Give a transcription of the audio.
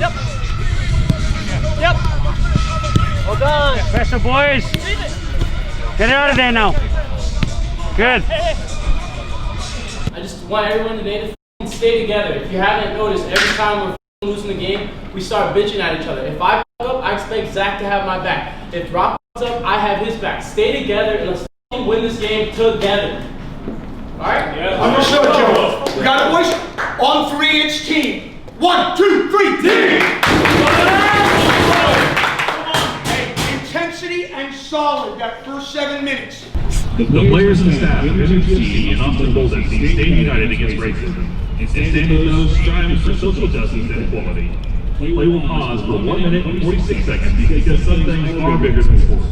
Yep. Yep. Well done. Pressure, boys. Get it out of there now. Good. I just want everyone today to stay together. If you haven't noticed, every time we're losing the game, we start bitching at each other. If I f up, I expect Zach to have my back. If Rock f up, I have his back. Stay together and let's win this game together. Alright? Yeah. Understood, Joe. We got it, boys? On 3-inch team. 1, 2, 3, team! Hey, intensity and solid that first 7 minutes. The players and staff of MFC and Austin Gold FC stay united against racism and stand with those striving for social justice and equality. Play will pause for 1 minute and 46 seconds because some things are bigger than sports.